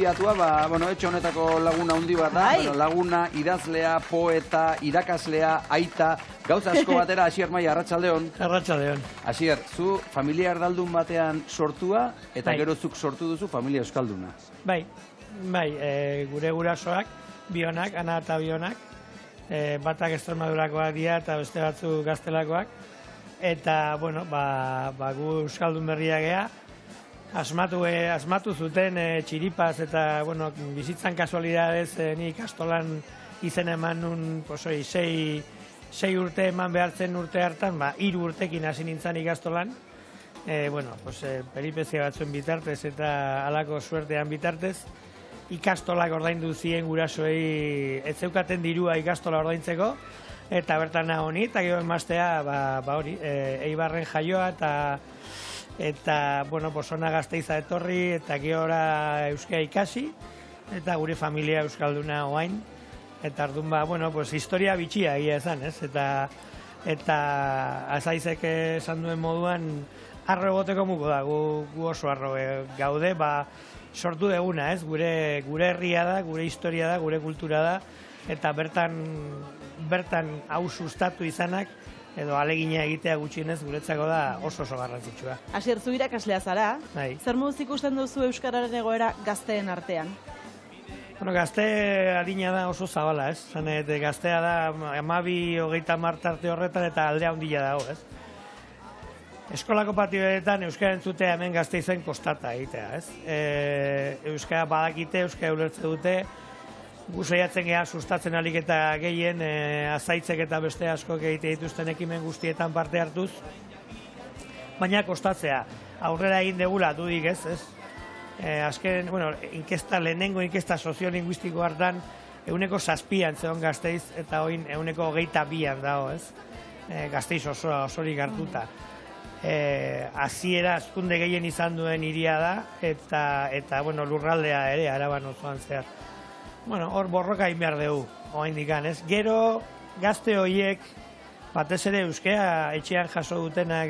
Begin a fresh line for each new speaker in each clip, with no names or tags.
Etxe honetako laguna handi bat da, laguna, idazlea, poeta, irakaslea, aita, gauza asko batera, Asier Maia, arratsaldeon.
Arratsaldeon.
Asier, zu familia erdaldun batean sortua, eta gero zuk sortu duzu familia euskalduna.
Bai, gure gurasoak, bionak, ana eta bionak, batak Extremadurakoak dira eta beste batzu gaztelakoak, eta, gu euskaldun berriak gea, asmatu zuten txiripaz eta, bizitzan kasualidadez ni ikastolan izen eman nun, 6 urte eman behartzen urte hartan, 3 urtekin hasi nintzen ikastolan, peripezia batzuen bitartez eta halako suertean bitartez, ikastolak ordaindu zien gurasoei ez zeukaten dirua ikastola ordaintzeko, eta bertan nahoni, eta gero emaztea, Eibarren jaioa, eta, Zona Gasteiza etorri, eta gehora euskara ikasi, eta gure familia euskalduna oain, eta ardun historia bitxia egia esan, ez? Eta azaizek esan duen moduan, arro egoteko muko da, gu oso arro gaude, sortu deguna, ez? Gure herria da, gure historia da, gure kultura da, eta bertan hau sustatu izanak, edo alegina egitea gutxienez guretzako da oso garrantzitsua.
Asier, zu irakaslea zara, zer moduz ikusten duzu euskararen egoera gazteen artean?
Gazte adina da oso zabala, ez? Gaztea da 12-30 arte horretan eta aldea handia dago, ez? Eskolako patioetan euskara entzutea hemen Gasteizen kostata egitea, ez? Euskara badakite, euskara ulertze dute, gu saiatzen geha sustatzen alik eta gehien azaitzek eta beste asko egite dituzten ekimen guztietan parte hartuz, baina kostatzea. Aurrera egin degula dudik, ez? Azken, lehenengo inkesta soziolinguistiko hartan 7% zegoen Gasteiz eta oin 22% dago, ez? Gasteiz osorik hartuta. Hasiera hazkunde gehien izan duen hiria da eta lurraldea ere Araban osoan zehar. Hor borroka egin behar dugu, oain dikan, ez? Gero, gazte horiek, batez ere euskara etxean jaso dutenak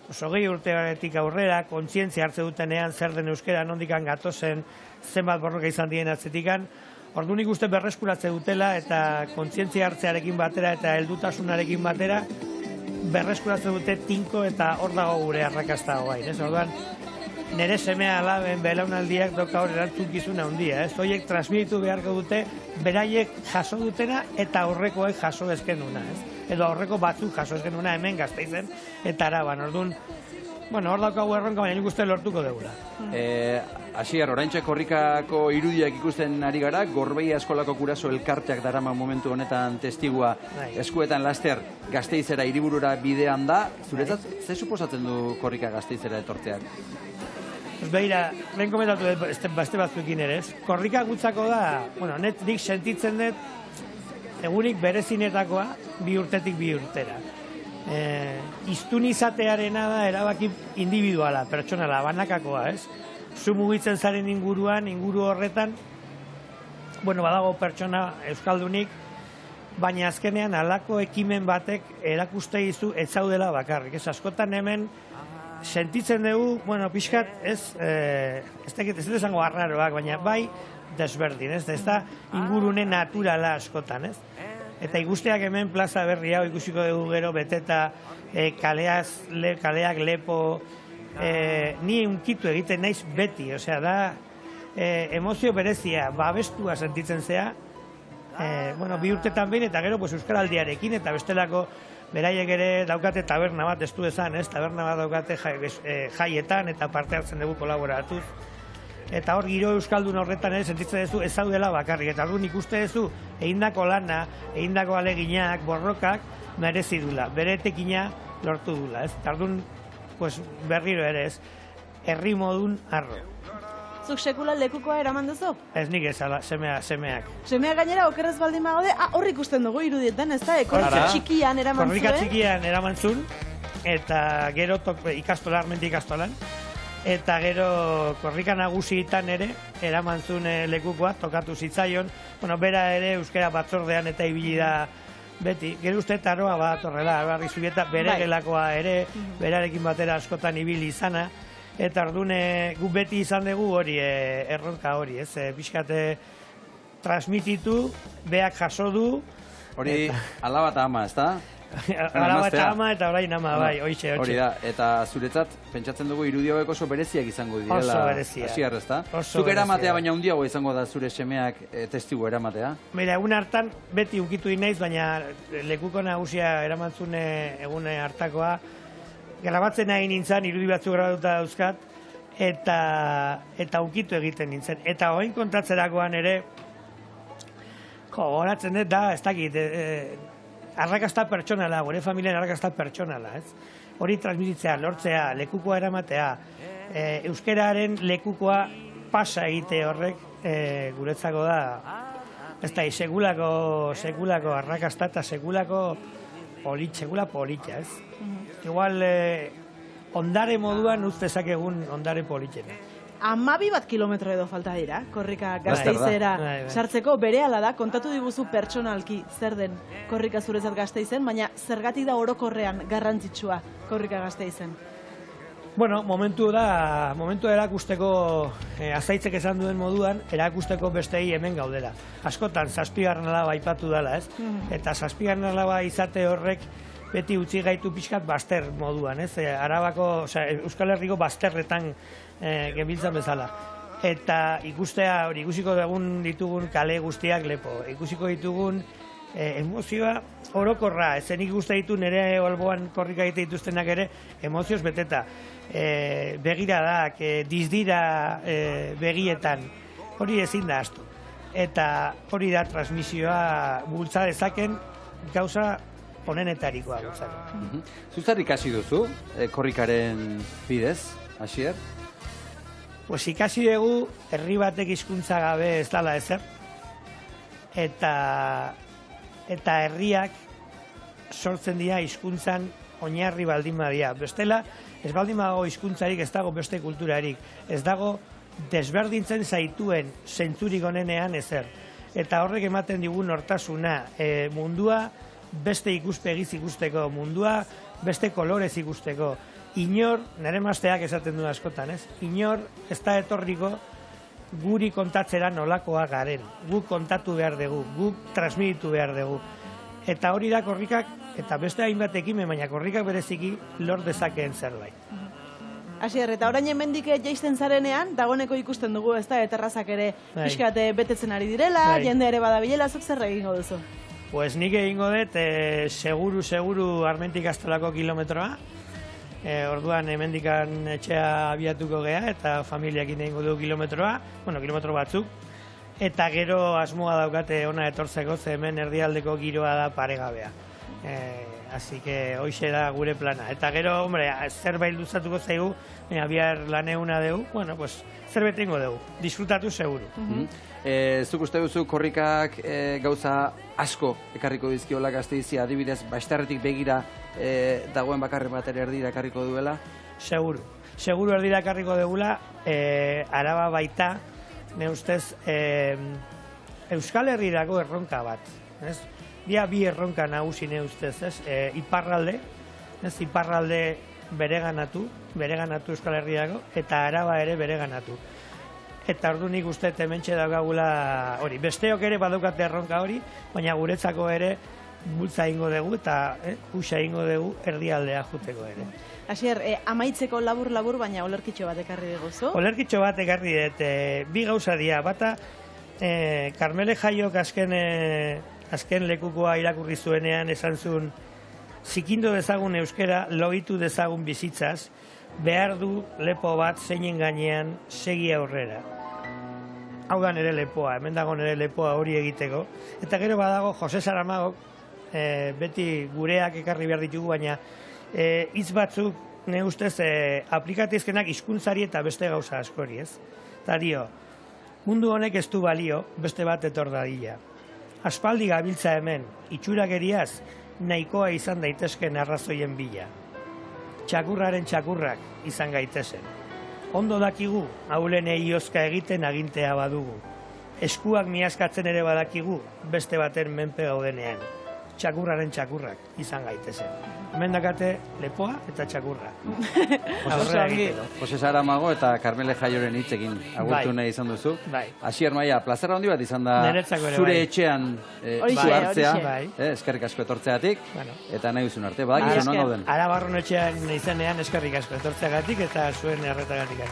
20 urtetik aurrera, kontzientzia hartze dutenean zer den euskara nondikan gatozen, zenbat borroka izan dien atzetikan, orduan ikuste berreskuratze dutela eta kontzientzia hartzearekin batera eta heldutasunarekin batera, berreskuratze dute tinko eta hor dago gure arrakasta hoain, ez? Orduan, nire semea alaben belaunaldiak doka hor erantzukizuna handia, ez? Horiek transmititu beharko dute, beraiek jaso dutena eta aurrekoek jaso ezkenuna, ez? Edo aurreko batzuk jaso ezkenuna hemen Gasteizen eta Araban, orduan, hor daukagu erronka, baina nik uste lortuko degula.
Asier, oraintxe korrikako irudiak ikusten ari gara, Gorbeia eskolako guraso elkarteak darama momentu honetan testigua eskuetan laster Gasteizera hiriburura bidean da. Zuretzat, ze suposatzen du korrika Gasteizera etortzeak?
Beira, lehen komentatu beste batzuekin ere, ez? Korrika gutzako da, nik sentitzen dut egunik berezinetakoa 2 urtetik 2 urtera. Iztun izatearena da erabaki individuala, pertsonala, banakakoa, ez? Zu mugitzen zaren inguru horretan, badago pertsona euskaldunik, baina azkenean halako ekimen batek erakuste izu ez zaudela bakarrik. Ez askotan hemen sentitzen dugu, pixkat, ez dut esango arraroak, baina bai desberdin, ez da ingurune naturala askotan, ez? Eta ikusteak hemen plaza berri hau ikusiko dugu gero beteta kaleak lepo, ni unkitu egiten naiz beti, osea, da emozio berezia, babestua sentitzen zea, 2 urtetan behin eta gero euskaraldiarekin eta bestelako beraiek ere daukate taberna bat, ez du ezan, ez? Taberna bat daukate jaietan eta parte hartzen dugu kolaboratuz. Eta hor giro euskaldun horretan ere sentitzen duzu ez zaudela bakarrik. Eta orduan ikuste duzu egindako lana, egindako aleginak, borrokak, merezi dula. Bere etekina lortu dula, ez? Eta orduan berriro ere, ez? Herri modun arro.
Zuk sekula lekukoa eraman duzu?
Ez nik ezala, semeak.
Semeak gainera okerrez baldin bagaude, hor ikusten dugu irudietan, ez da? Korrika txikian eraman zuen?
Korrika txikian eraman zuen, eta gero ikastolan, eta gero korrika nagusietan ere eraman zuen lekukoa, tokatu zitzaion, bera ere euskara batzordean eta ibili da beti. Gero uste taroa bat horrela, Barri Zubieta bere gelakoa ere, berarekin batera askotan ibili izana, Eta orduan gu beti izan dugu hori, erronka hori, ez? Pixkate transmititu, beak jaso du.
Hori alaba eta ama, ez da?
Alaba eta ama eta orain ama, bai, hoitxe.
Hori da, eta zuretzat, pentsatzen dugu irudi hauek oso bereziak izango direla.
Oso bereziak.
Asier, ez da? Zuk eramatea, baina handiago izango da zure semeak testigu eramatea.
Mira, egun hartan beti ukitu inaiz, baina lekuko nagusia eramantzune egune hartakoa, grabatzen nahi nintzen, irudi batzuk grabatuta dauzkat, eta ukitu egiten nintzen. Eta hoin kontatzerakoan ere, gogoratzen dut da, ez dakit, arrakasta pertsonala, gure familien arrakasta pertsonala, ez? Hori transmititzea, lortzea, lekukoa eramatea, euskeraren lekukoa pasa egite horrek guretzako da, ez da, segulako arrakasta eta segulako politxa, ez? Igual, ondare moduan uztezakegun ondare politxena.
12 kilometro edo falta dira, korrika Gasteizera sartzeko. Berehala da, kontatu diguzu pertsonalki zer den korrika zuretzat Gasteizen, baina zergatik da orokorrean garrantzitsua korrika Gasteizen?
Bueno, momentu erakusteko, azaitzek esan duen moduan, erakusteko bestei hemen gaudela. Askotan, 7. alaba aipatu dela, ez? Eta 7. alaba izate horrek beti utzi gaitu pixkat bazter moduan, ez? Arabako, Euskal Herriko bazterretan genbiltzan bezala. Eta ikustea, hori, ikusiko dugun ditugun kale guztiak lepo. Ikusiko ditugun emozioa orokorra, ezenik ikuste ditu nire alboan korrika egite dituztenak ere, emozioz beteta. Begiradak, dizdira begietan, hori ezin da astu. Eta hori da transmisioa bultza dezaken gauza onenetarikoa bultzako.
Zuzar ikasi duzu, korrikaren bidez, Asier?
Pues ikasi dugu herri batek hizkuntza gabe ez dala ezer. Eta herriak sortzen dira hizkuntzan oinarri baldin badia. Bestela, ez baldin badago hizkuntzarik, ez dago beste kulturarik. Ez dago desberdintzen zaituen zentzurik onenean ezer. Eta horrek ematen digun nortasuna, mundua beste ikuspegiz ikusteko, mundua beste kolorez ikusteko. Inor, nire mazteak esaten du askotan, ez? Inor ez da etorriko guri kontatzera nolakoa garen. Guk kontatu behar dugu, guk transmititu behar dugu. Eta hori da korrikak, eta beste hainbat ekimen, baina korrikak bereziki lor dezakeen zerbait.
Asier, eta orain hemendik jaisten zarenean, dagoeneko ikusten dugu, ez da, eterrazak ere pixkat betetzen ari direla, jende ere badabilela, zuk zer egingo duzu?
Pues nik egingo dut, seguru Armentik Gaztelako kilometroa, orduan hemendikan etxea abiatuko gea eta familiakin egingo du kilometro batzuk. Eta gero asmoa daukate ona etortzeko, ze hemen erdialdeko giroa da paregabea. Así que hoxe da gure plana. Eta gero, hombre, zerbait luzatuko zaigu, bihar laneuna dugu, bueno, pues zerbait ingo dugu, disfrutatu seguru.
Zuk uste duzu korrikak gauza asko ekarriko dizkiola Gasteizi, adibidez, Baixterretik begira dagoen bakarren bat erdira ekarriko duela?
Seguru erdira ekarriko dugula, Araba baita, ne ustez, Euskal Herrirako erronka bat. Dia bi erronka nagusi ne ustez, iparralde bereganatu Euskal Herrirako, eta Araba ere bereganatu. Eta ordu nik uste hementxe daukagula hori. Besteok ere badaukate erronka hori, baina guretzako ere bultza ingo dugu eta usa ingo dugu erdialdea juteko ere.
Asier, amaitzeko labur, baina olerkitxo bat ekarri dugu.
Olerkitxo bat ekarri dut, bi gauza dira. Bata, Karmele Jaiok azken lekukoa irakurri zuenean esan zuen zikindu dezagun euskera, loitu dezagun bizitzaz, behar du lepo bat zeinen gainean segi aurrera. Hau da nire lepoa, hemen dago nire lepoa hori egiteko. Eta gero badago Jose Saramagok, beti gureak ekarri behar ditugu, baina hitz batzuk, ne ustez, aplikatizkenak hizkuntzari eta beste gauza askori, ez? Eta dio, mundu honek ez du balio, beste bat etor dadila. Aspaldi gabiltza hemen, itxurakeriaz, nahikoa izan daitezken arrazoien bila. Txakurraren txakurrak izan gaitezen. Ondo dakigu, haulenei hozka egiten agintea badugu. Eskuak miazkatzen ere badakigu, beste baten menpe gaudenean. Txakurraren txakurrak izan gaitezen. hemen dakate lepoa eta txakurra.
Jose Saramago eta Carmele Jaioren hitzekin agurtu nahi izan duzu. Asier Maia, plazera handi bat izan da zure etxean zu hartzea, eskerrik asko etortzeatik, eta nahi duzun arte, badakizu non gauden.
Arabarron etxean izanean eskerrik asko etortzeagatik eta zuen erretagatik.